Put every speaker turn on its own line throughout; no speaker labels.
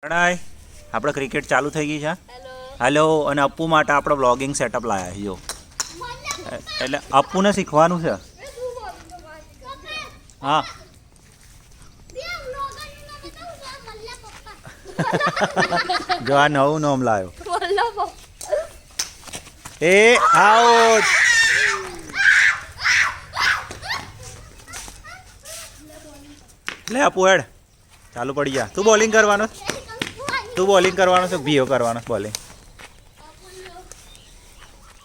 પ્રણય આપણે ક્રિકેટ ચાલુ થઈ ગઈ છે. હેલો. અને અપ્પુ માટે આપણે બ્લોગિંગ સેટઅપ લાવ્યા જો એટલે અપ્પુને શીખવાનું છે. હા જો આ નવું નામ લાવ્યો એ આઉટ. લે અપ્પુ હેડ ચાલુ પડી જા. તું બોલિંગ કરવાનો છે ભીઓ કરવાનો બોલિંગ.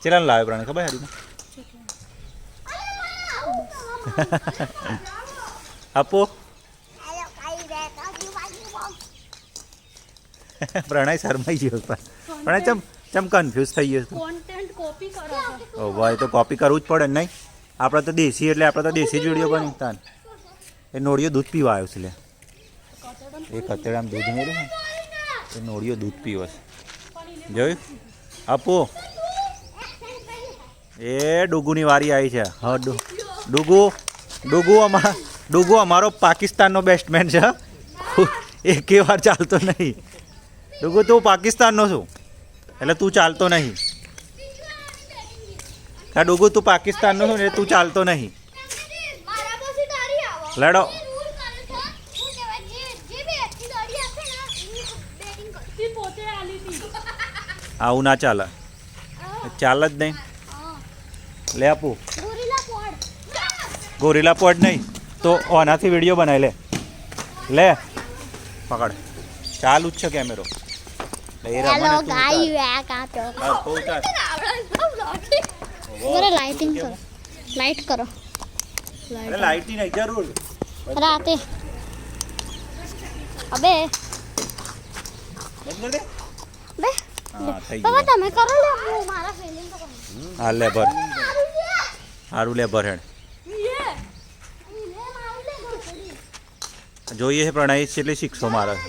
ચેલા લાવ્યો પ્રાણી ખબર હરી આપો પ્રણય શરમાઈ ગયો. પ્રણય ચમ કન્ફ્યુઝ થઈ ગયો તું. ઓ ભાઈ તો કોપી કરવું જ પડે ને. નહીં આપણે તો દેશી એટલે આપણે તો દેશી જ વિડીયો બની તાન. એ નોળિયો દૂધ પીવા આવ્યો છે લે. એ કતેડામાં દૂધ મેળ્યું ને એ નોળિયો દૂધ પીવો છે જોયું આપો. એ ડુગુની વારી આવી છે. હા ડુગુ અમારો પાકિસ્તાનનો બેસ્ટમેન છે. એકે વાર ચાલતો નહીં. ડુગુ તું પાકિસ્તાનનો છું એટલે તું ચાલતો નહીં. હા ડુગુ તું પાકિસ્તાનનો છું ને તું ચાલતો નહીં. લડો. આવું ના ચાલે. ચાલે જ નહીં. લે આપું ગોરીલા પોડ નહીં તો આનાથી વિડીયો બનાવી લે. લે પકડ ચાલુ જ છે કેમેરો.
લાઈટ કરો.
લાઈટની નહીં જરૂર
રાતે અબે
બંધ દે.
બે
હા થઈ
બાબા
ગયું.
તમે કરો લે હું મારા ફીલિંગ તો
હા લે ભર સારું લે ભર હેડ. જોઈએ છે પ્રણય એટલે શીખશો મારા